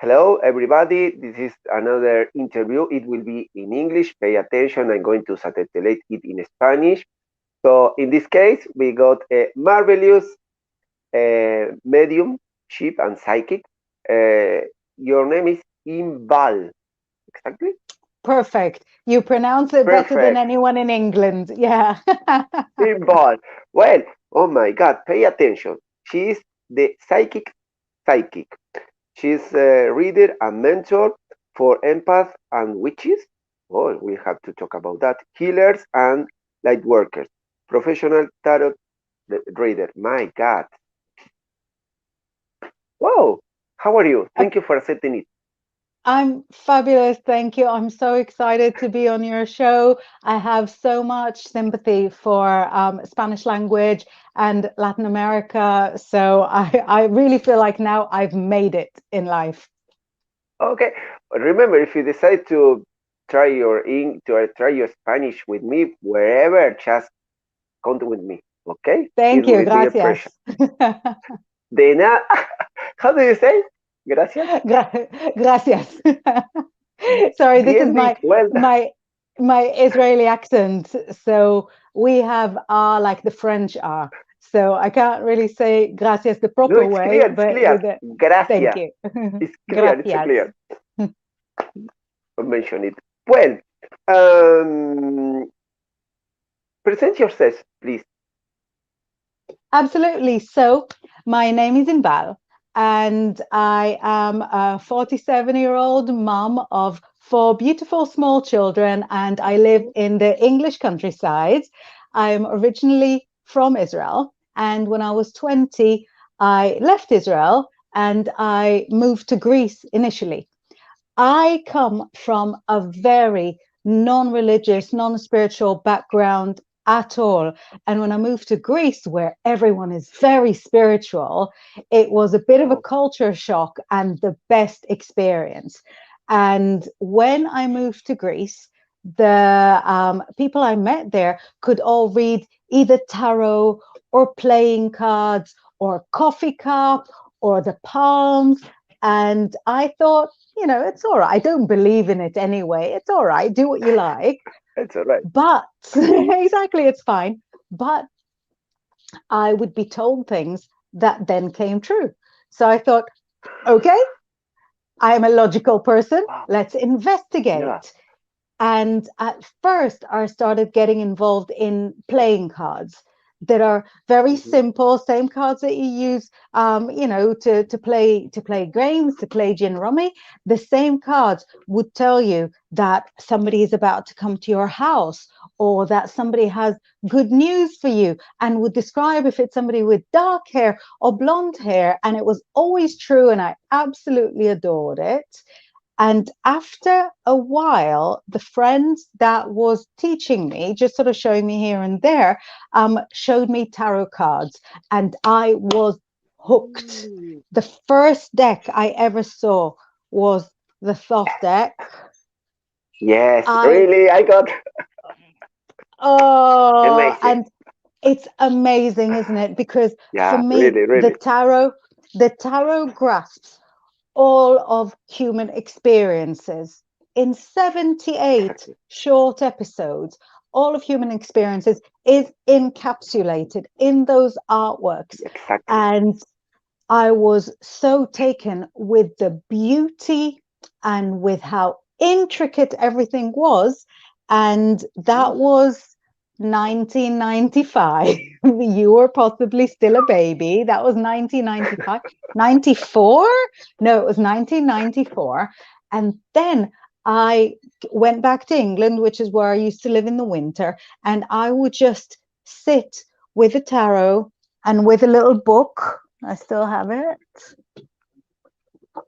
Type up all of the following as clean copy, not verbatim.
Hello, everybody. This is another interview. It will be in English. Pay attention. I'm going to subtitlate it in Spanish. So, in this case, we got a marvelous mediumship and psychic. Uh, your name is Inbal. Exactly? Perfect. You pronounce it better than Perfect. anyone in England. Yeah. Inbal. Well, oh my God, pay attention. She is the psychic. She's a reader and mentor for empaths and witches. Oh, we have to talk about that. Healers and light workers. Professional tarot reader. My God. Wow. How are you? Uh, Thank you for accepting it. I'm fabulous. Thank you. I'm so excited to be on your show. I have so much sympathy for Spanish language and Latin America. So I really feel like now I've made it in life. Okay. Remember, if you decide to try your Spanish with me wherever, just contact with me. Okay? It Thank you. will be a pleasure. Gracias. De nada. How do you say? Gracias. Gracias. Sorry, this is Bien my dicho. Well, my my Israeli accent. So we have R like the French are. So I can't really say gracias the no, proper it's way, clear. It's but clear. with it, thank Gracias. you. It's clear. It's Gracias. clear. Mention it. Well, um, present yourself, please. Absolutely. So my name is Inbal, and I am a 47-year-old mom of four beautiful small children, and I live in the English countryside. I'm originally from Israel, and when I was 20, I left Israel and I moved to Greece initially. I come from a very non-religious, non-spiritual background at all. And when I moved to Greece, where everyone is very spiritual, it was a bit of a Oh, culture shock and the best experience. And when I moved to Greece, the people I met there could all read either tarot or playing cards or coffee cup or the palms. And I thought, it's all right. I don't believe in it anyway. It's all right. Do what you like. it's all right. But exactly, it's fine. But I would be told things that then came true. So I thought, okay, I am a logical person. Wow. Let's Yeah. investigate. And at first, I started getting involved in playing cards that are very Hmm. simple, same cards that you use, to play games, to play gin rummy. The same cards would tell you that somebody is about to come to your house, or that somebody has good news for you, and would describe if it's somebody with dark hair or blonde hair. And it was always true, and I absolutely adored it. And after a while, the friend that was teaching me, just sort of showing me here and there, showed me tarot cards, and I was hooked. Mm. The first deck I ever saw was the Thoth deck. Yes, I really, I got amazing. and it's amazing, isn't it? Because for Yeah, me, really, the really. tarot grasps all of human experiences in 78 Exactly. short episodes. All of human experiences is encapsulated in those artworks. Exactly. And I was so taken with the beauty and with how intricate everything was. And that Mm. was 1995. You were possibly still a baby. That was 1995. 94? No, it was 1994. And then I went back to England, which is where I used to live in the winter. And I would just sit with a tarot and with a little book. I still have it.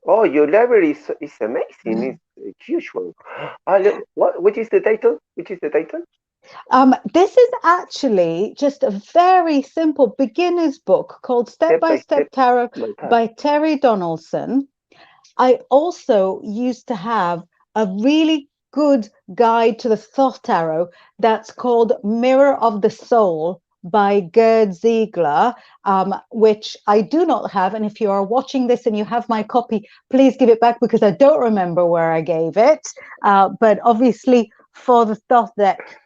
Oh, your library is amazing. It's a huge one. What? Which is the title? Which is the title? This is actually just a very simple beginner's book called Step Step by by Step step. Tarot My God. by Terry Donaldson. I also used to have a really good guide to the Thoth Tarot that's called Mirror of the Soul by Gerd Ziegler, which I do not have. And if you are watching this and you have my copy, please give it back because I don't remember where I gave it. But obviously, for the Thoth deck,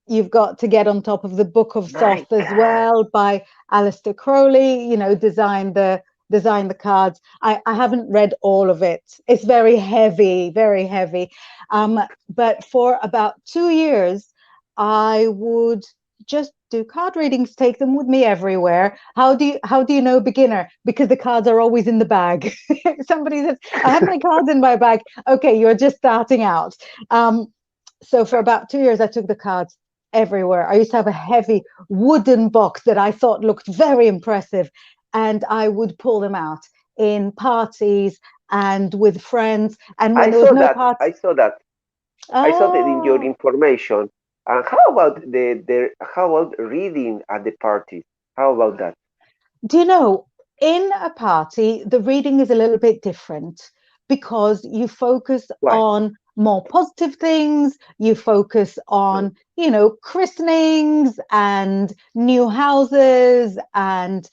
you've got to get on top of the Book of My Thoth as God. well by Alistair Crowley, designed the cards. I haven't read all of it. It's very heavy, very heavy. But for about 2 years, I would just do card readings, take them with me everywhere. How do you know beginner? Because the cards are always in the bag. Somebody says, I have my cards in my bag. Okay, you're just starting out. So for about 2 years, I took the cards everywhere. I used to have a heavy wooden box that I thought looked very impressive, and I would pull them out in parties and with friends. And when I there was saw no that. party, I saw that. I saw that in your oh, information. And how about how about reading at the parties? How about that? do you know, in a party, the reading is a little bit different because you focus Why? on more positive things, you focus Mm. on, christenings and new houses and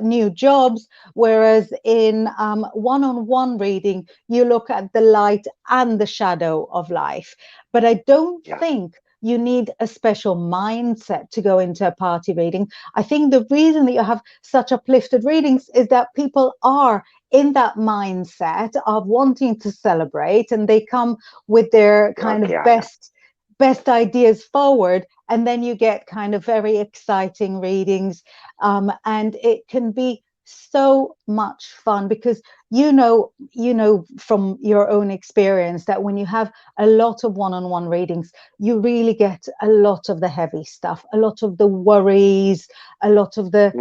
new jobs. Whereas in one-on-one reading, you look at the light and the shadow of life. But I don't Yeah. think you need a special mindset to go into a party reading. I think the reason that you have such uplifted readings is that people are in that mindset of wanting to celebrate, and they come with their kind Okay. of Yeah. best ideas forward, and then you get kind of very exciting readings, and it can be so much fun because from your own experience that when you have a lot of one-on-one readings, you really get a lot of the heavy stuff, a lot of the worries, a lot of the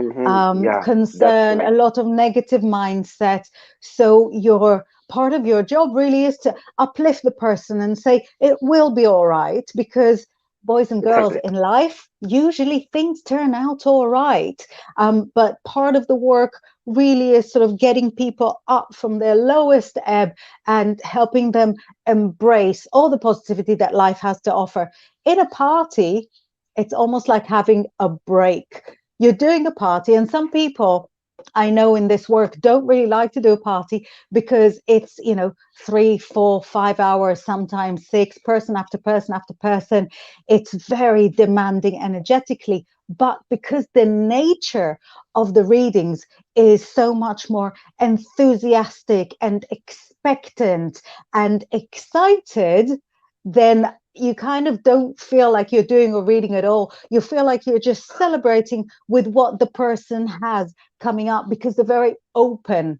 Yeah. That's concern, a right. lot of negative mindset. So your part of your job really is to uplift the person and say it will be all right, because boys and girls, Exactly. in life usually things turn out all right. But part of the work really is sort of getting people up from their lowest ebb and helping them embrace all the positivity that life has to offer. In a party, it's almost like having a break. You're doing a party, and some people I know in this work don't really like to do a party because it's 3, 4, 5 hours, sometimes six, person after person after person. It's very demanding energetically, but because the nature of the readings is so much more enthusiastic and expectant and excited, then you kind of don't feel like you're doing a reading at all. You feel like you're just celebrating with what the person has coming up because they're very open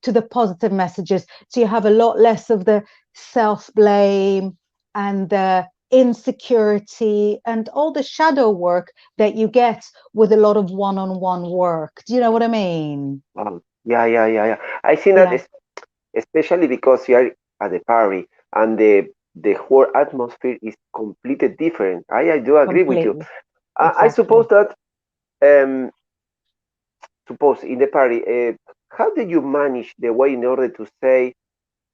to the positive messages. So you have a lot less of the self-blame and the insecurity and all the shadow work that you get with a lot of one-on-one work. Do you know what I mean? Yeah. Yeah. Yeah. Yeah. I think that Yeah, is especially because you are at the party and the whole atmosphere is completely different. I do agree with you. completely. I suppose Exactly. that um suppose in the party, how do you manage the way in order to say,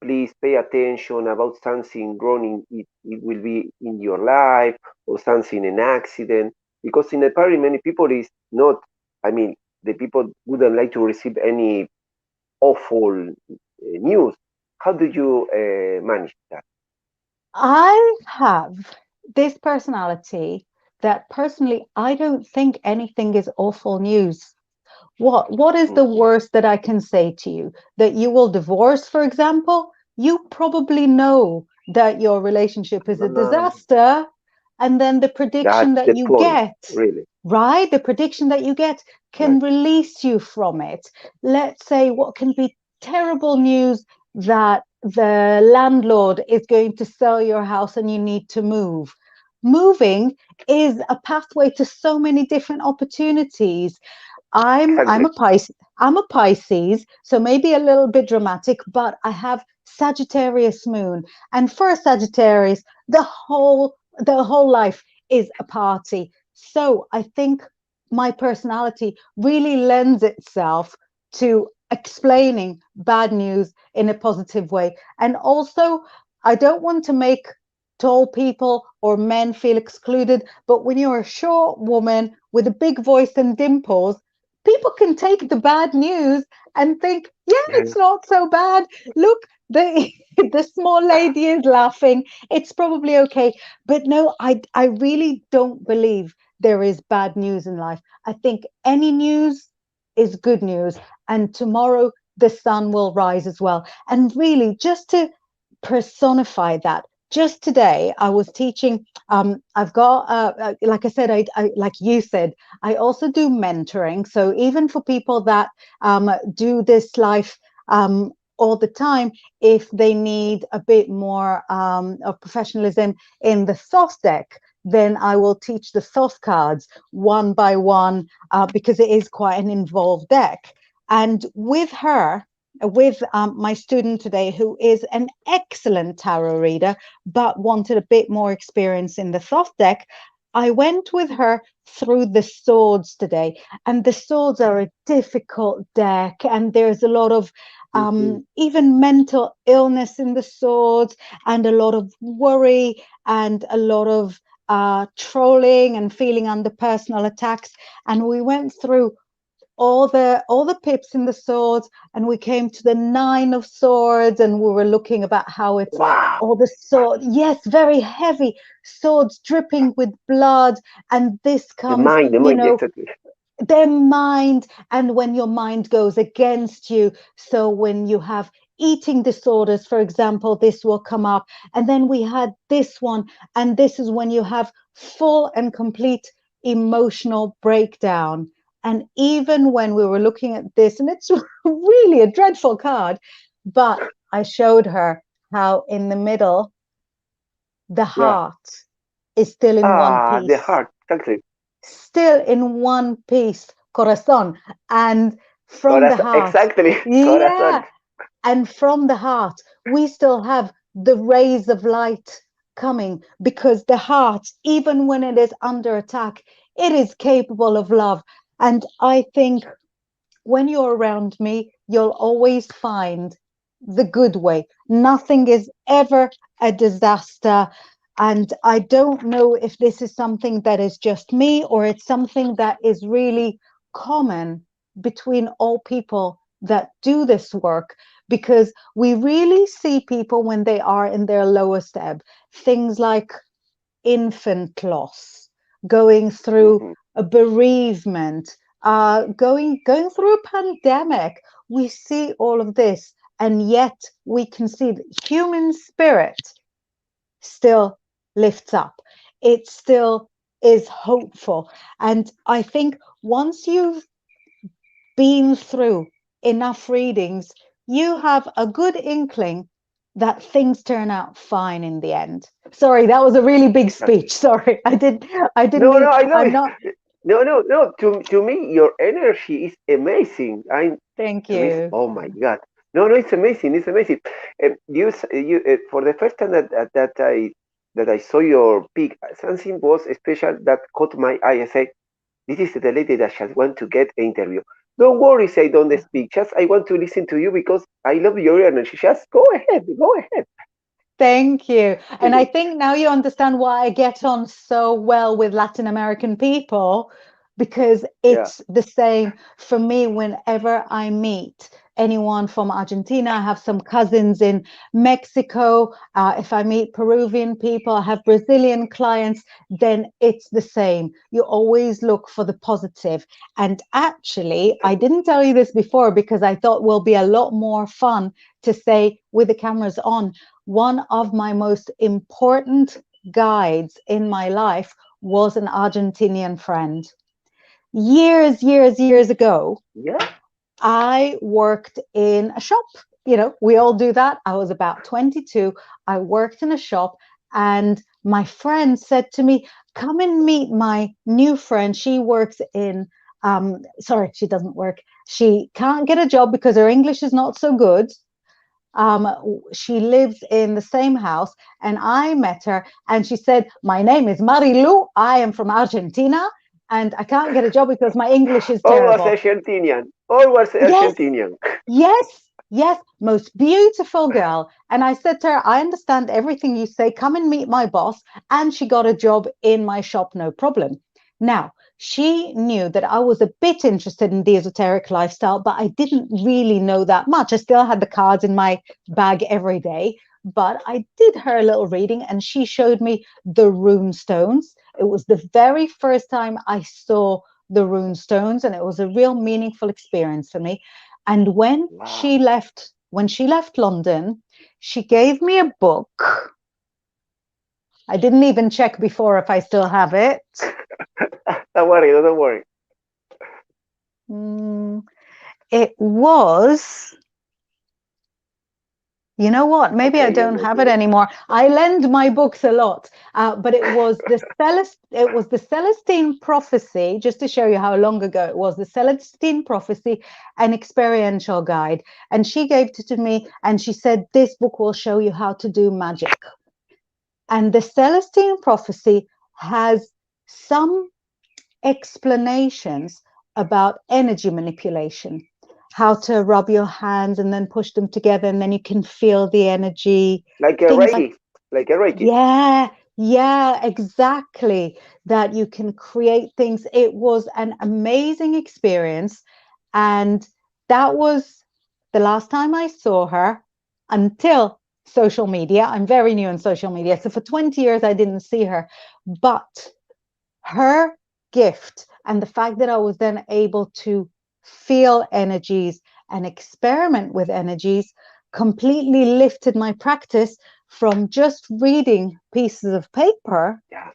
please pay attention about something wrong it will be in your life or something an accident? Because in the party many people is not, I mean, the people wouldn't like to receive any awful news. How do you manage that? I have this personality that personally I don't think anything is awful news. What is the Mhm. worst that I can say to you? That you will divorce, for example? You probably know that your relationship is a Um, disaster, and then the prediction that's that the you point, get, really. right? The prediction that you get Right. can release you from it. Let's say what can be terrible news, that the landlord is going to sell your house and you need to move. Moving is a pathway to so many different opportunities. I'm Exactly. a Pisces. I'm a Pisces, so maybe a little bit dramatic, but I have Sagittarius moon, and for a Sagittarius, the whole life is a party. So I think my personality really lends itself to explaining bad news in a positive way, and also I don't want to make tall people or men feel excluded. But when you're a short woman with a big voice and dimples, people can take the bad news and think, yeah, Yeah. it's not so bad. Look, the the small lady is laughing. It's probably okay. But no, I really don't believe there is bad news in life. I think any news is good news, and tomorrow the sun will rise as well. And really, just to personify that, just today I was teaching. I've got like I said, I like you said, I also do mentoring. So even for people that do this life all the time, if they need a bit more of professionalism in the soft deck, then I will teach the soft cards one by one, because it is quite an involved deck. And with her, with my student today, who is an excellent tarot reader, but wanted a bit more experience in the soft deck, I went with her through the swords today. And the swords are a difficult deck, and there's a lot of Mhm. even mental illness in the swords, and a lot of worry, and a lot of trolling and feeling under personal attacks. And we went through all the pips in the swords, and we came to the nine of swords, and we were looking about how it's Wow. all the sword, yes, very heavy swords dripping with blood. And this comes, The mind, exactly. their mind, and when your mind goes against you. So when you have eating disorders, for example, this will come up. And then we had this one, and this is when you have full and complete emotional breakdown. And even when we were looking at this, and it's really a dreadful card, but I showed her how in the middle the Yeah. heart is still in one Ah, the piece, heart, exactly. still in one piece, corazon. And from the Corazón, heart, exactly. Corazón. yeah, and from the heart, we still have the rays of light coming, because the heart, even when it is under attack, it is capable of love. And I think when you're around me, you'll always find the good way. Nothing is ever a disaster. And I don't know if this is something that is just me, or it's something that is really common between all people that do this work, because we really see people when they are in their lowest ebb. Things like infant loss, going through Mhm. a bereavement, going through a pandemic. We see all of this, and yet we can see that human spirit still lifts up. It still is hopeful. And I think once you've been through enough readings, you have a good inkling that things turn out fine in the end. Sorry, that was a really big Exactly. speech. Sorry, I didn't No, mean. no, I love I'm it. not. No, no, no. To me, your energy is amazing. Thank To me, you. oh my God. No, no, it's amazing. It's amazing. You for the first time that I saw your pic, something was special that caught my eye. I said, this is the lady that just want to get an interview. Don't worry, say don't speak. Just I want to listen to you because I love your energy. Just go ahead, go ahead. Thank you. And I Really. think now you understand why I get on so well with Latin American people, because Yeah. it's the same for me whenever I meet anyone from Argentina. I have some cousins in Mexico. If I meet Peruvian people, I have Brazilian clients, then it's the same. You always look for the positive. And actually, I didn't tell you this before because I thought will be a lot more fun to say with the cameras on. One of my most important guides in my life was an Argentinian friend. Years ago, Yeah. I worked in a shop. We all do that. I was about 22. I worked in a shop, and my friend said to me, come and meet my new friend. She works in, sorry, she doesn't work. She can't get a job because her English is not so good. um, she lives in the same house, and I met her, and she said, my name is Marilu, I am from Argentina, and I can't get a job because my English is Always terrible. Argentinian. Always Yes, Argentinian. yes, Yes, most beautiful girl. And I said to her, I understand everything you say. Come and meet my boss. And she got a job in my shop, no problem. Now, she knew that I was a bit interested in the esoteric lifestyle, but I didn't really know that much. I still had the cards in my bag every day, but I did her a little reading and she showed me the rune stones. It was the very first time I saw the rune stones, and it was a real meaningful experience for me. And Wow. when she left London, she gave me a book. I didn't even check before if I still have it. Don't worry, don't worry. Mm, it was, you know what? Maybe I Okay, don't you're have it good. anymore. I lend my books a lot, but it was the Celestine Prophecy. Just to show you how long ago it was, the Celestine Prophecy, an experiential guide. And she gave it to me, and she said, "This book will show you how to do magic." And the Celestine Prophecy has some explanations about energy manipulation, how to rub your hands and then push them together, and then you can feel the energy, Like a things like, Reiki, like a Reiki. yeah, yeah, exactly, that you can create things. It was an amazing experience. And that was the last time I saw her until social media. I'm very new on social media. So for 20 years, I didn't see her. But her gift and the fact that I was then able to feel energies and experiment with energies completely lifted my practice from just reading pieces of paper Yeah,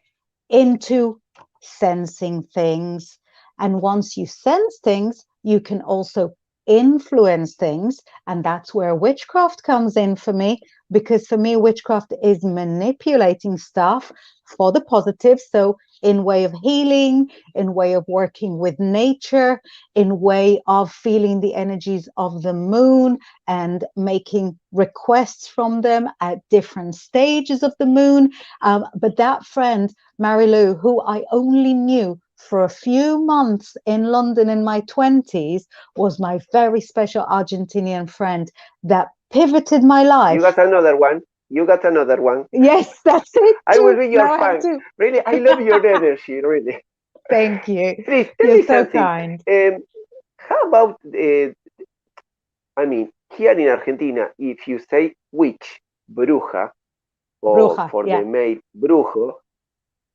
into sensing things. And once you sense things, you can also influence things. And that's where witchcraft comes in for me, because for me, witchcraft is manipulating stuff for the positive. So in way of healing, in way of working with nature, in way of feeling the energies of the moon and making requests from them at different stages of the moon. But that friend, Marilou, who I only knew for a few months in London in my 20s, was my very special Argentinian friend that pivoted my you life. got another one. You got another one. Yes, that's it I will too. be your Now I have fan. to. Really, I love your energy. Really. Thank you. Please tell You're me so something. kind. How about, I mean, here in Argentina, if you say witch, bruja, or Bruja, for the yeah. male, brujo,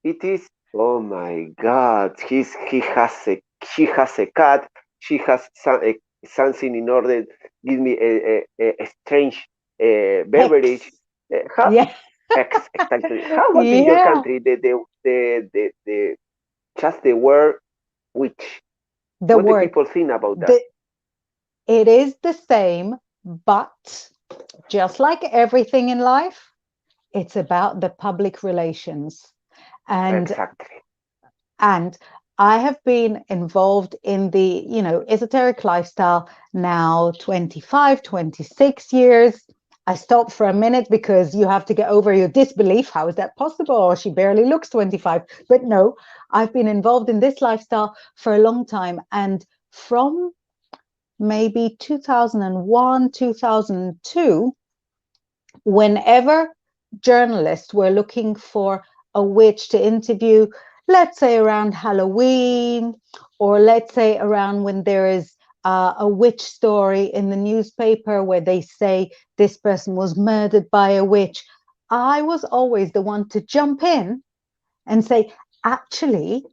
it is, oh my God, she has a cat, she has something in order give me a strange beverage. Hex. How, Yeah. exactly. How about in your Yeah. country, the just the word witch? The What do word. people think about that? The, it is the same, but just like everything in life, it's about the public relations. And Exactly. and I have been involved in the, esoteric lifestyle now 25, 26 years. I stopped for a minute because you have to get over your disbelief. How is that possible? She barely looks 25. But no, I've been involved in this lifestyle for a long time. And from maybe 2001, 2002, whenever journalists were looking for a witch to interview, let's say around Halloween, or let's say around when there is a witch story in the newspaper where they say this person was murdered by a witch, I was always the one to jump in and say, actually,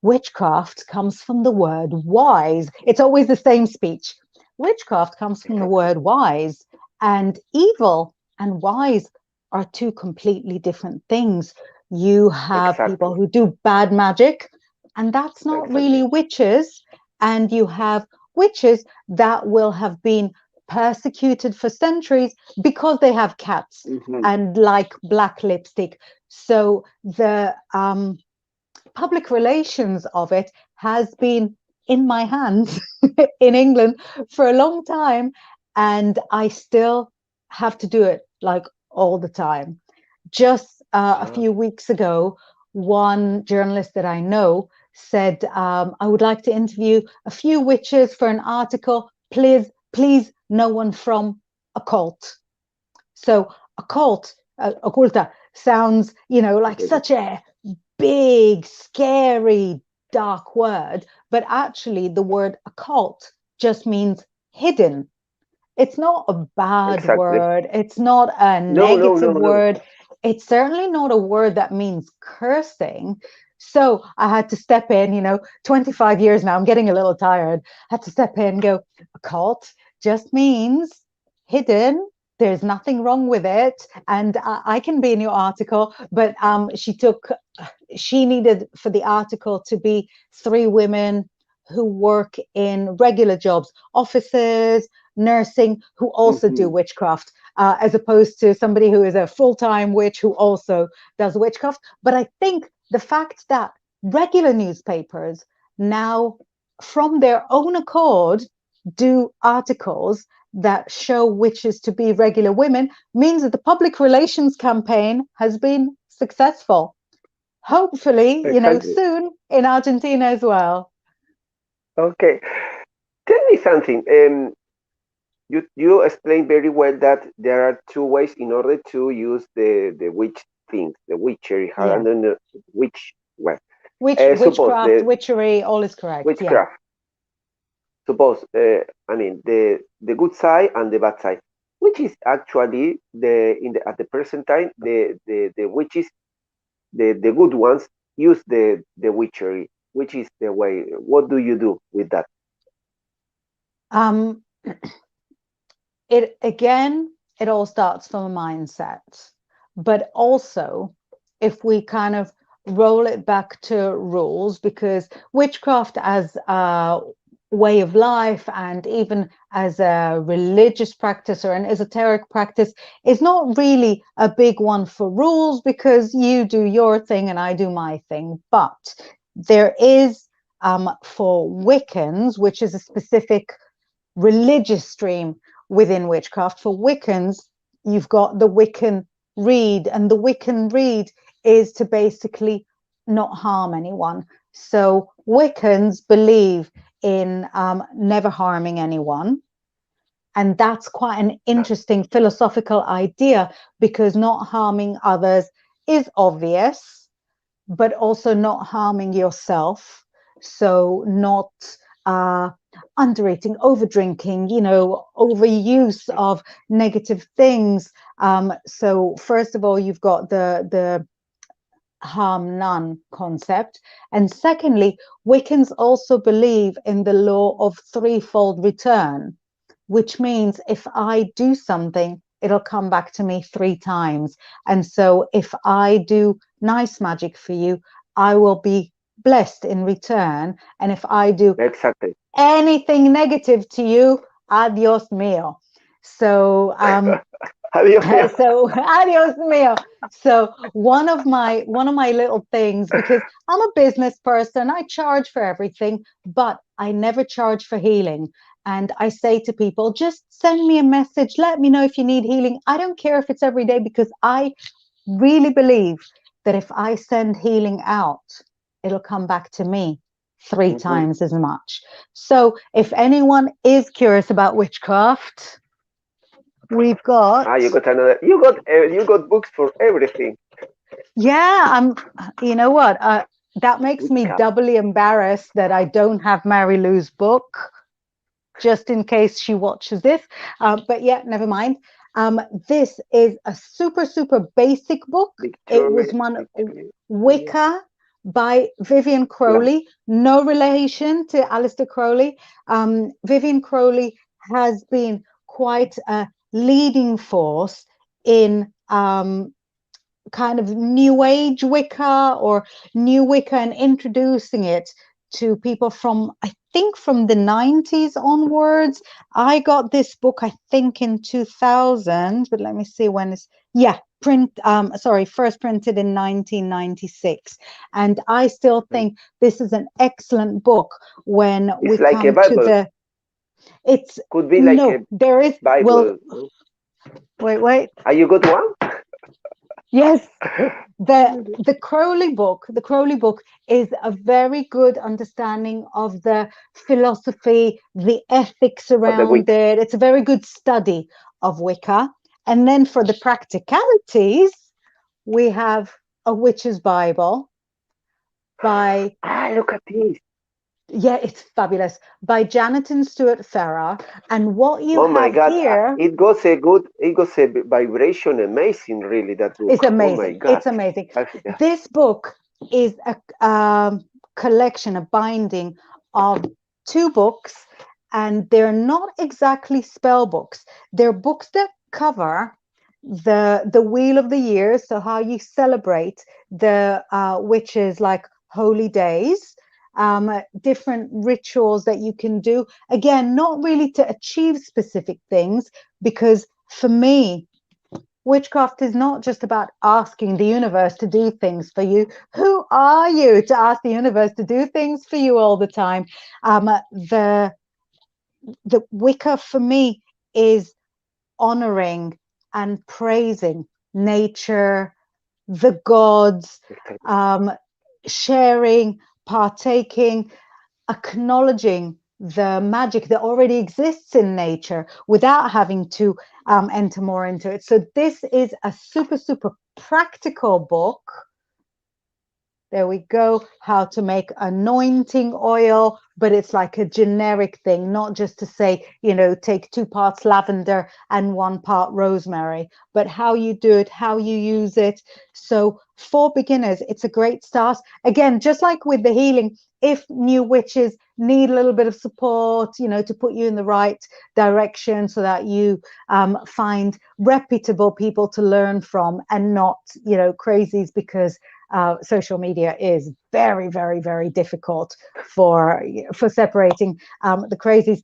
witchcraft comes from the word wise. It's always the same speech. Witchcraft comes from the Exactly. word wise, and evil and wise are two completely different things. You have people Exactly. who do bad magic, and that's not really Exactly. witches. And you have witches that will have been persecuted for centuries because they have cats Hmm. and like black lipstick. So the public relations of it has been in my hands in England for a long time, and I still have to do it like all the time. Just a Uh, few weeks ago, one journalist that I know said, I would like to interview a few witches for an article. Please no one from a cult. So a cult, occulta, sounds, like such a big, scary, dark word, but actually the word occult just means hidden. It's not a bad Exactly. word. It's not a No, no, no, negative no. word. It's certainly not a word that means cursing. So I had to step in, 25 years now, I'm getting a little tired. I had to step in and go, occult just means hidden. There's nothing wrong with it. And I can be in your article, but she needed for the article to be 3 women who work in regular jobs, offices, nursing, who also do Hmm. witchcraft, as opposed to somebody who is a full-time witch who also does witchcraft. But I think the fact that regular newspapers now, from their own accord, do articles that show witches to be regular women means that the public relations campaign has been successful. Hopefully, Exactly. soon in Argentina as well. Okay. Tell me something. You explained very well that there are 2 ways in order to use the witch things, the witchery. I Yeah. don't know which way. Suppose Witchcraft, the witchery, all is correct. Yeah. witchcraft. Suppose I mean the good side and the bad side, which is actually at the present time the witches, the good ones use the witchery, which is the way. What do you do with that? Um, it all starts from a mindset, but also if we kind of roll it back to rules, because witchcraft as a way of life and even as a religious practice or an esoteric practice is not really a big one for rules, because you do your thing and I do my thing. But there is, for Wiccans, which is a specific religious stream within witchcraft. For Wiccans, you've got the Wiccan Rede, and the Wiccan Rede is to basically not harm anyone. So Wiccans believe in never harming anyone. And that's quite an interesting philosophical idea, because not harming others is obvious, but also not harming yourself. So not uh, undereating, over drinking, overuse of negative things. So first of all, you've got the harm none concept. And secondly, Wiccans also believe in the law of threefold return, which means if I do something, it'll come back to me 3 times. And so if I do nice magic for you, I will be blessed in return. And if I do Exactly. anything negative to you, adios mio. So Adiós mío. so adios mio. So one of my little things, because I'm a business person, I charge for everything, but I never charge for healing. And I say to people, just send me a message, let me know if you need healing. I don't care if it's every day, because I really believe that if I send healing out, it'll come back to me three Mhm. times as much. So if anyone is curious about witchcraft, we've got, Ah, you got another. You got books for everything. yeah, you know what? That makes me Witchcraft. doubly embarrassed that I don't have Mary Lou's book, just in case she watches this. But yeah, never mind. This is a super, super basic book. It was Victoria. one, Victoria. Yeah. Wicca by Vivian Yeah. Crowley, no relation to Aleister Crowley. Vivian Crowley has been quite a leading force in kind of new age Wicca or new Wicca, and introducing it to people from, I think, from the 90s onwards. I got this book, I think, in 2000, but let me see when it's, yeah, first printed in 1996. And I still think this is an excellent book when we It's like a come to Bible. it's, Could be like a no, there is, well, Bible. No? wait, Ah, you got one? Yes, the Crowley book is a very good understanding of the philosophy, the ethics of the around week. it. It's a very good study of Wicca. And then for the practicalities, we have A Witch's Bible by, Ah, look at this. yeah, it's fabulous, by Janet and Stuart Ferrar. And what you Oh my have God, here it goes a vibration, amazing, really, that is book. Oh my amazing. God. It's amazing. Yeah. This book is a collection, a binding of two books, and they're not exactly spell books. They're books that cover the wheel of the year, so how you celebrate the witches, like holy days, different rituals that you can do. Again, not really to achieve specific things, because for me, witchcraft is not just about asking the universe to do things for you. Who are you to ask the universe to do things for you all the time? The Wicca for me is honoring and praising nature, the gods, um, sharing, partaking, acknowledging the magic that already exists in nature without having to enter more into it. So this is a super, super practical book. There we go. How to make anointing oil, but it's like a generic thing, not just to say, take 2 parts lavender and 1 part rosemary, but how you do it, how you use it. So for beginners, it's a great start. Again, just like with the healing, if new witches need a little bit of support, to put you in the right direction so that you find reputable people to learn from, and not, crazies, because social media is very, very, very difficult for separating the crazies.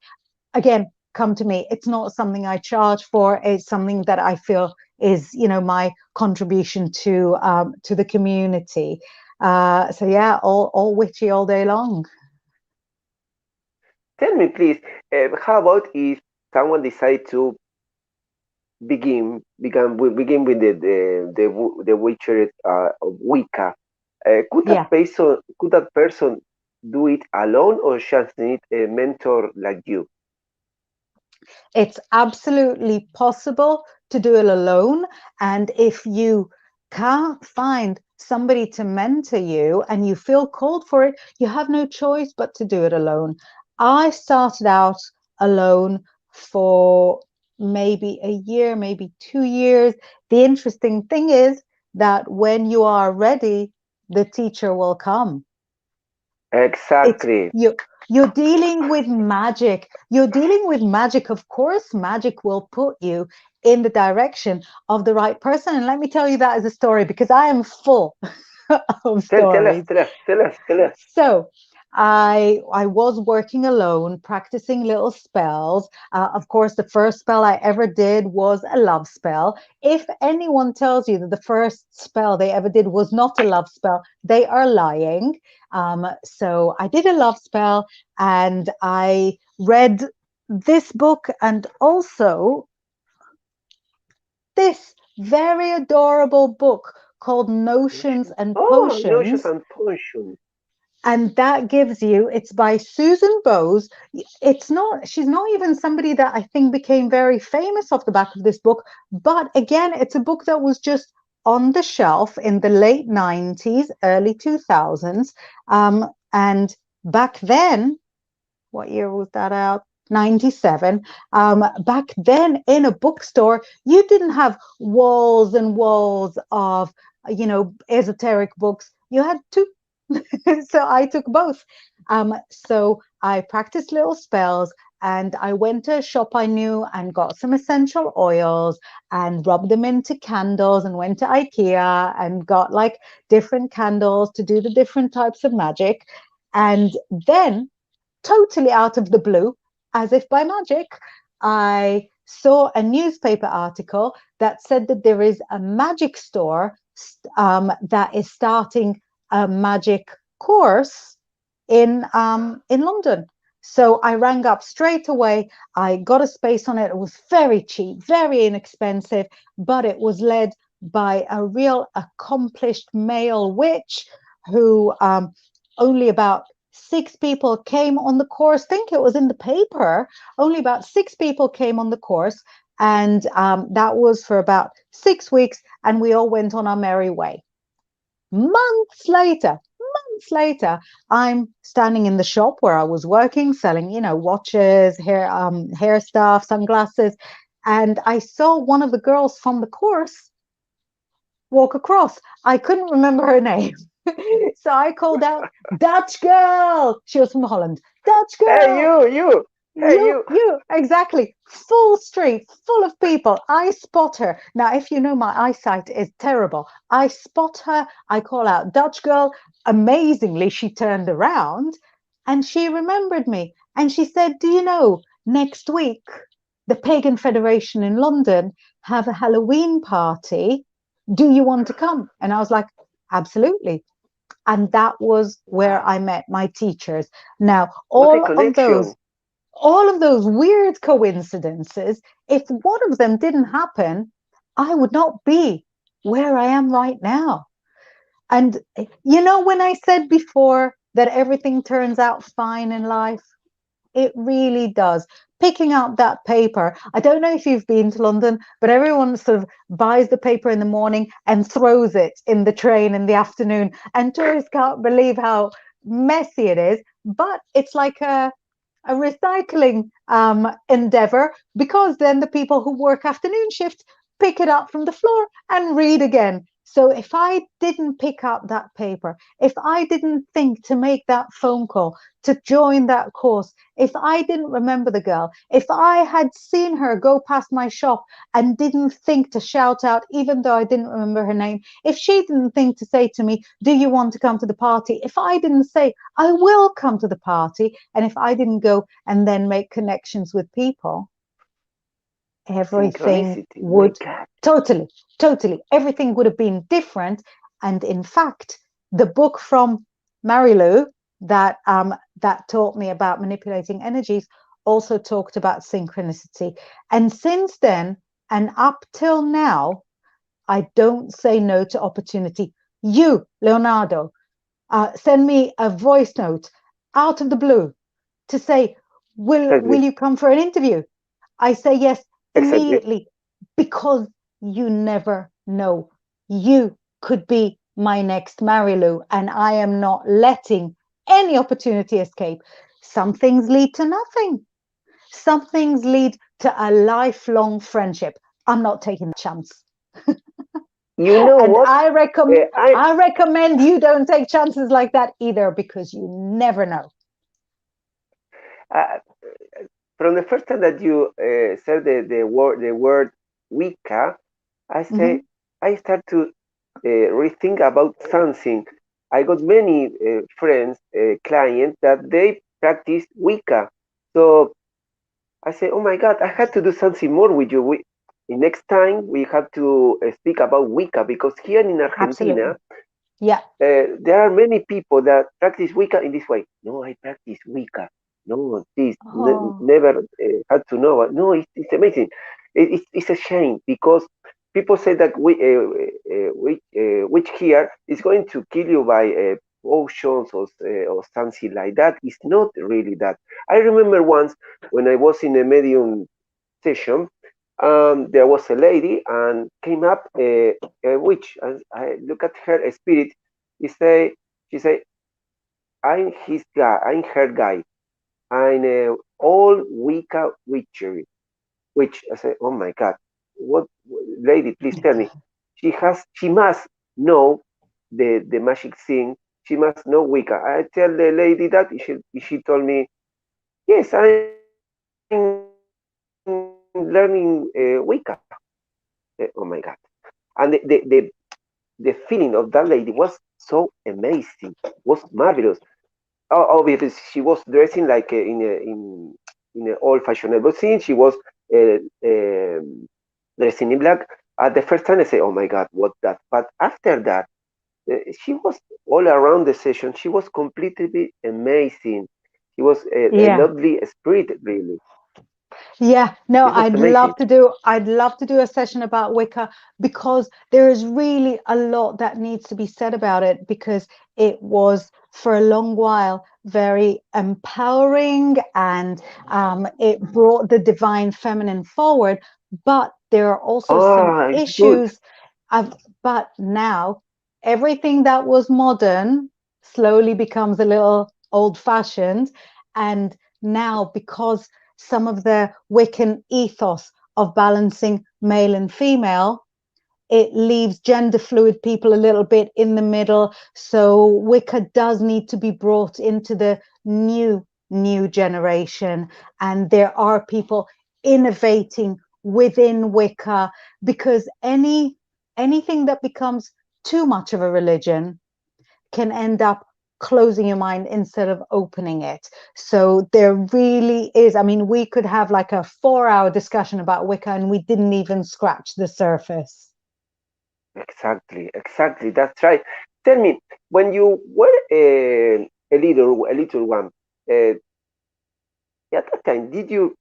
Again, come to me. It's not something I charge for. It's something that I feel is, my contribution to the community. So yeah, all witchy all day long. Tell me, please, how about if someone decide to begin with the Witcher of Wicca? Yeah. Could that person do it alone, or just need a mentor like you? It's absolutely possible to do it alone. And if you can't find somebody to mentor you and you feel called for it, you have no choice but to do it alone. I started out alone for maybe a year, maybe 2 years. The interesting thing is that when you are ready, the teacher will come. It's Exactly. you're dealing with magic. You're dealing with magic. Of course, magic will put you in the direction of the right person. And let me tell you that as a story, because I am full of Tell us, stories. tell us, tell us, tell us. So I was working alone, practicing little spells. Of course, the first spell I ever did was a love spell. If anyone tells you that the first spell they ever did was not a love spell, they are lying. So I did a love spell, and I read this book, and also this very adorable book called Notions and Oh, notions Potions. and potions. And that gives you, it's by Susan Bowes. It's not, she's not even somebody that I think became very famous off the back of this book, but again, it's a book that was just on the shelf in the late 90s, early 2000s. And back then, what year was that out? 97. Back then, in a bookstore, you didn't have walls and walls of, esoteric books. You had two. So I took both. So I practiced little spells, and I went to a shop I knew and got some essential oils and rubbed them into candles, and went to IKEA and got like different candles to do the different types of magic. And then, totally out of the blue, as if by magic, I saw a newspaper article that said that there is a magic store that is starting a magic course in London. So I rang up straight away. I got a space on it. It was very cheap, very inexpensive, but it was led by a real accomplished male witch who only about 6 people came on the course. I think it was in the paper. Only about 6 people came on the course, and that was for about 6 weeks, and we all went on our merry way. Months later, I'm standing in the shop where I was working, selling, watches, hair stuff, sunglasses, and I saw one of the girls from the course walk across. I couldn't remember her name. So I called out, Dutch girl. She was from Holland. Dutch Hey, girl. you! Hey, you! Exactly. Full street, full of people. I spot her. Now, if you know, my eyesight is terrible. I spot her. I call out, Dutch girl. Amazingly, she turned around and she remembered me. And she said, do you know, next week, the Pagan Federation in London have a Halloween party. Do you want to come? And I was like, absolutely. And that was where Wow, I met my teachers. Now, what a connection! all of those weird coincidences, if one of them didn't happen, I would not be where I am right now. And when I said before that everything turns out fine in life, it really does. Picking up that paper. I don't know if you've been to London, but everyone sort of buys the paper in the morning and throws it in the train in the afternoon. And tourists can't believe how messy it is. But it's like a recycling endeavor, because then the people who work afternoon shifts pick it up from the floor and read again. So if I didn't pick up that paper, if I didn't think to make that phone call, to join that course, if I didn't remember the girl, if I had seen her go past my shop and didn't think to shout out, even though I didn't remember her name, if she didn't think to say to me, do you want to come to the party? If I didn't say, I will come to the party, and if I didn't go and then make connections with people, everything Synchronicity, my would God. totally, everything would have been different. And in fact, the book from Marilu that taught me about manipulating energies also talked about synchronicity. And since then, and up till now, I don't say no to opportunity. You, Leonardo, send me a voice note out of the blue to say, will Exactly, you come for an interview? I say yes exactly. immediately, because you never know. You could be my next Marilu, and I am not letting any opportunity escape. Some things lead to nothing. Some things lead to a lifelong friendship. I'm not taking the chance. You know And what? I I recommend you don't take chances like that either, because you never know. uh, from the first time that you said the word Wicca, I say Mm-hmm. I start to rethink about something. I got many friends, clients that they practice Wicca. So I say, oh my God, I had to do something more with you. Next time we have to speak about Wicca, because here in Argentina, Absolutely. Yeah. there are many people that practice Wicca in this way. No, I practice Wicca. No, this Oh, never had to know. No, it's amazing. It's a shame, because people say that witch here is going to kill you by potions or something like that. It's not really that. I remember once when I was in a medium session, there was a lady and came up a witch, and I look at her spirit. She say, I'm his guy, I'm her guy. I'm all Wicca witchery. Which I say, oh my God, what lady? Please tell me. She must know the magic thing. She must know Wicca. I tell the lady that she told me, yes, I'm learning Wicca. Oh my God! And the feeling of that lady was so amazing, was marvelous. Obviously, she was dressing like in an old fashionable scene. She was uh, um, dressing in black. At the first time, I say, "Oh my God, what that?" But after that, she was all around the session. She was completely amazing. She was a yeah. lovely spirit, really. Yeah, no, This was amazing. I'd love to do a session about Wicca because there is really a lot that needs to be said about it because it was for a long while very empowering and it brought the divine feminine forward, but there are also some Ah, it's good. issues of, but now everything that was modern slowly becomes a little old-fashioned, and now because some of the Wiccan ethos of balancing male and female, it leaves gender fluid people a little bit in the middle. So Wicca does need to be brought into the new generation. And there are people innovating within Wicca because anything that becomes too much of a religion can end up closing your mind instead of opening it. So there really is, I mean, we could have like a 4-hour discussion about Wicca and we didn't even scratch the surface. Exactly, exactly. That's right. Tell me, when you were a little one, uh, at that time, did you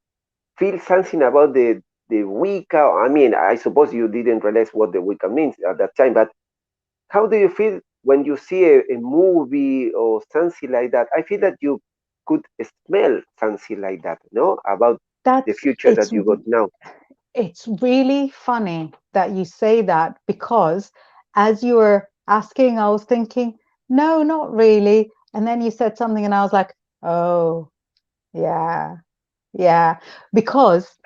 feel something about the Wicca? I mean, I suppose you didn't realize what the Wicca means at that time, but how do you feel when you see a movie or something like that? I feel that you could smell something like that, no? About the That's future that you got now. it's really funny that you say that because as you were asking, I was thinking, no, not really. And then you said something and I was like, oh, yeah, yeah, because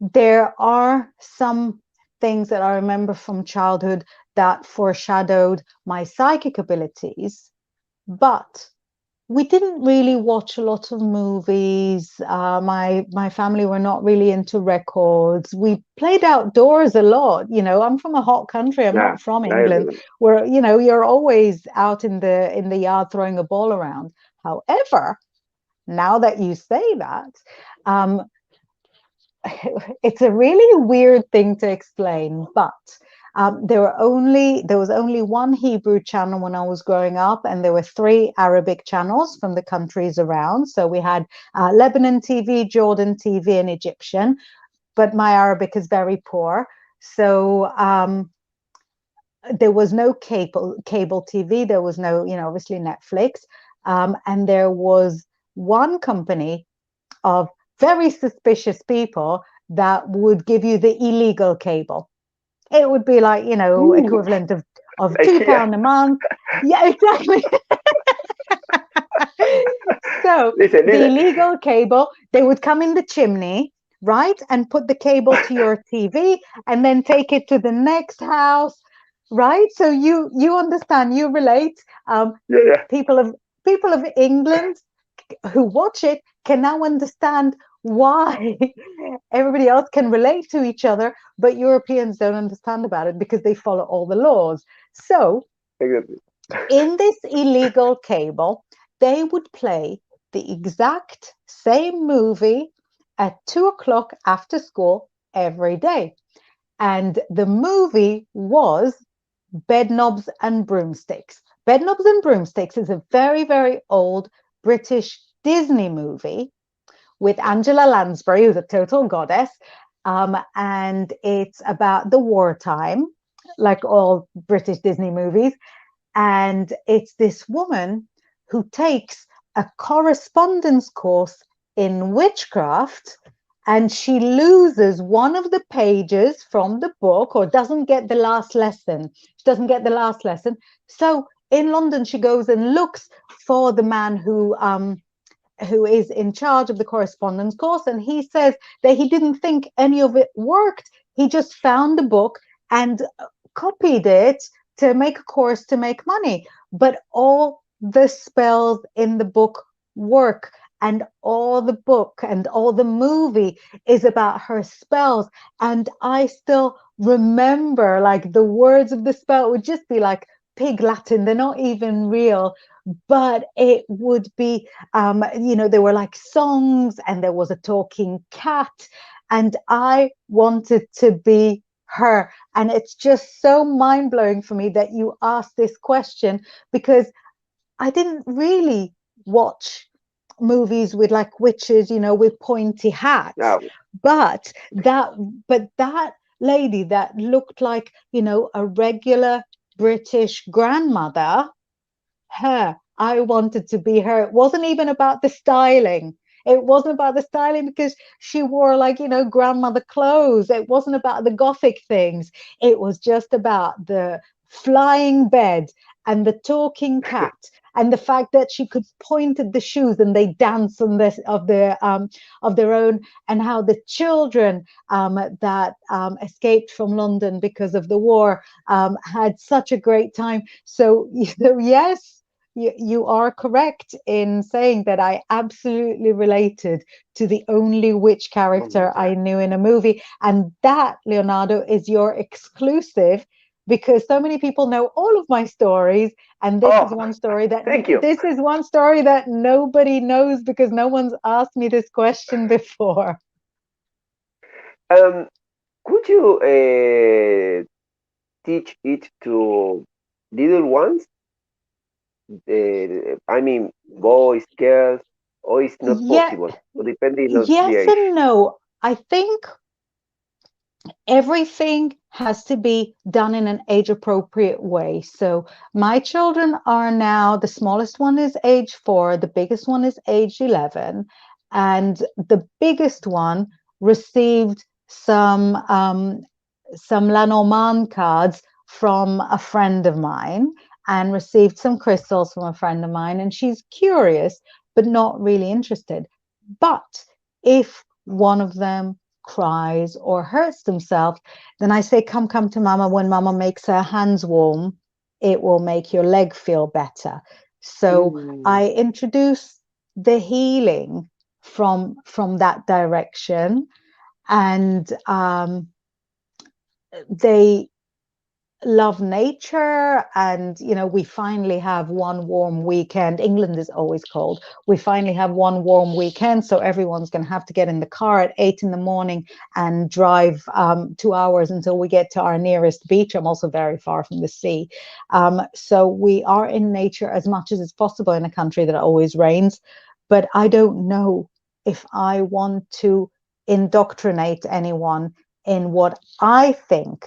there are some things that I remember from childhood that foreshadowed my psychic abilities, but we didn't really watch a lot of movies. My family were not really into records. We played outdoors a lot. You know, I'm from a hot country. I'm Yeah, not from I England, remember. where you know you're always out in the yard throwing a ball around. However, now that you say that, um, it's a really weird thing to explain, but there was only one Hebrew channel when I was growing up, and there were three Arabic channels from the countries around. So we had Lebanon TV, Jordan TV, and Egyptian. But my Arabic is very poor, so there was no cable TV. There was no, you know, obviously Netflix, and there was one company of very suspicious people that would give you the illegal cable. It would be like, you know, Ooh, equivalent of like here. £2 a month. Yeah, exactly. So Listen, the listen. illegal cable, they would come in the chimney, right, and put the cable to your TV and then take it to the next house, right? So you understand, you relate. Yeah, yeah. People of people of England who watch it can now understand why everybody else can relate to each other, but Europeans don't understand about it because they follow all the laws. So Exactly. in this illegal cable, they would play the exact same movie at 2 o'clock after school every day. And the movie was Bedknobs and Broomsticks. Bedknobs and Broomsticks is a very, very old British Disney movie with Angela Lansbury, who's a total goddess. And it's about the wartime, like all British Disney movies. And it's this woman who takes a correspondence course in witchcraft, and she loses one of the pages from the book or doesn't get the last lesson. She doesn't get the last lesson. So in London, she goes and looks for the man who is in charge of the correspondence course, and he says that he didn't think any of it worked. He just found the book and copied it to make a course to make money. But all the spells in the book work, and all the book and all the movie is about her spells. And I still remember like the words of the spell would just be like pig Latin, they're not even real, but it would be you know, there were like songs and there was a talking cat, and I wanted to be her. And it's just so mind-blowing for me that you asked this question because I didn't really watch movies with like witches, you know, with pointy hats. Now, But that, but that lady that looked like, you know, a regular British grandmother, her, I wanted to be her. It wasn't even about the styling. It wasn't about the styling because she wore like, you know, grandmother clothes. It wasn't about the gothic things. It was just about the flying bed and the talking cat and the fact that she could point at the shoes and they dance on this of their own, and how the children that escaped from London because of the war had such a great time. So, you know, yes, you are correct in saying that I absolutely related to the only witch oh my character I God. knew in a movie. And that, Leonardo, is your exclusive, because so many people know all of my stories. And Oh, thank you. this is one story that nobody knows because no one's asked me this question before. Um, could you teach it to little ones? I mean, boys, girls, or it's not Yeah, possible, depending on the yes age. and no. I think everything has to be done in an age appropriate way. So my children are now, the smallest one is age 4, the biggest one is age 11, and the biggest one received some Lenormand cards from a friend of mine, and received some crystals from a friend of mine, and she's curious but not really interested. But if one of them cries or hurts themselves, then I say, come to mama. When mama makes her hands warm, it will make your leg feel better. So Mm, I introduce the healing from that direction, and they love nature. And you know, we finally have one warm weekend. England is always cold. We finally have one warm weekend, so everyone's going to have to get in the car at 8 in the morning and drive 2 hours until we get to our nearest beach. I'm also very far from the sea, so we are in nature as much as it's possible in a country that always rains. But I don't know if I want to indoctrinate anyone in what I think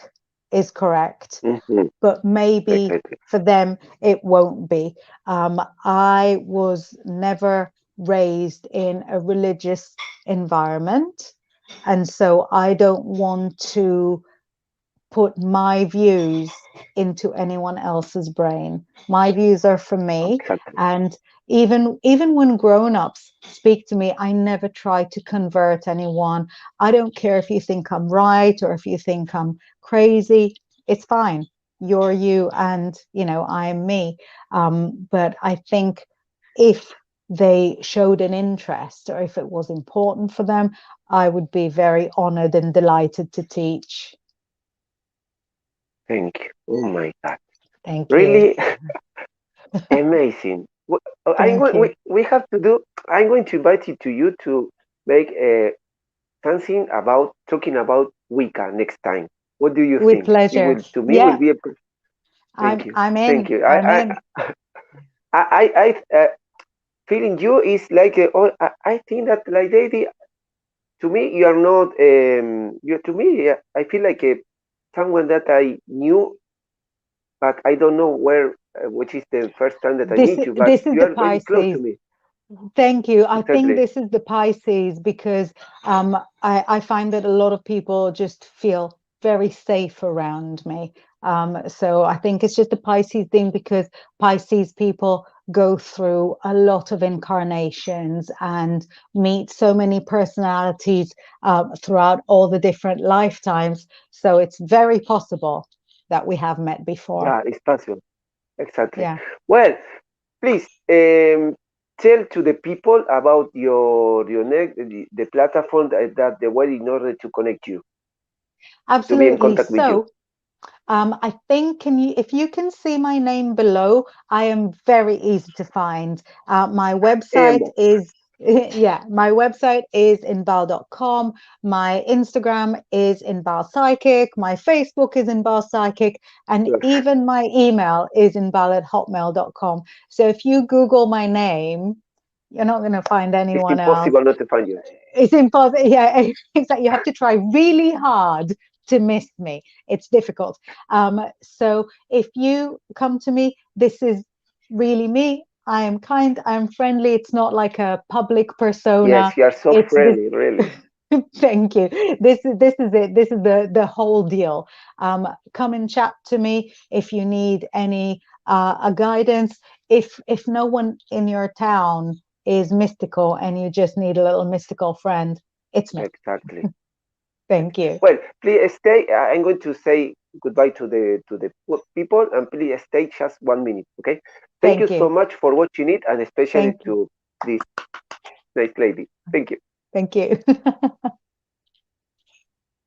is correct, mhm, but maybe exactly. for them it won't be. I was never raised in a religious environment, and so I don't want to put my views into anyone else's brain. My views are for me, Exactly. and even when grown-ups speak to me, I never try to convert anyone. I don't care if you think I'm right or if you think I'm crazy. It's fine. You're you, and you know, I'm me. But I think if they showed an interest or if it was important for them, I would be very honored and delighted to teach. Thank you. Oh my God. Thank you. Really amazing. I'm Thank going, you. we have to do, I'm going to invite you to make something about talking about Wicca next time. What do you With think? It pleasure. will, to me, will Yeah, be a, thank you. I'm Thank in. you. I'm in. Feeling you is like, I think that like lady, to me, you are not, you, to me, I feel like someone that I knew, but I don't know where, which is the first time that I meet you, but This is you the are very close to Pisces. me. Thank you. I think Exactly. this is the Pisces because I find that a lot of people just feel very safe around me. So I think it's just the Pisces thing because Pisces people go through a lot of incarnations and meet so many personalities throughout all the different lifetimes. So it's very possible that we have met before. Yeah, it's possible. Exactly. Yeah. Well, please tell to the people about your the platform that the way in order to connect you, to be in Absolutely. contact with you. So, I think if you can see my name below, I am very easy to find. My website Um, is, yeah, my website is inbal.com. My Instagram is Inbal Psychic. My Facebook is Inbal Psychic. And yes. even my email is inbal@hotmail.com. So if you Google my name, You're not going to find It's anyone else. impossible not to find you. It's impossible. Yeah, exactly. You have to try really hard to miss me. It's difficult. So if you come to me, this is really me. I am kind. I'm friendly. It's not like a public persona. Yes, you are so It's this. friendly, really. Thank you. This is it. This is the whole deal. Come and chat to me if you need any a guidance. If no one in your town is mystical and you just need a little mystical friend, it's me. Exactly. Thank you. Well, please stay. I'm going to say goodbye to the people, and please stay just 1 minute, okay? Thank you Thank so you. much for watching it, and especially Thank you. to this nice lady. Thank you. Thank you.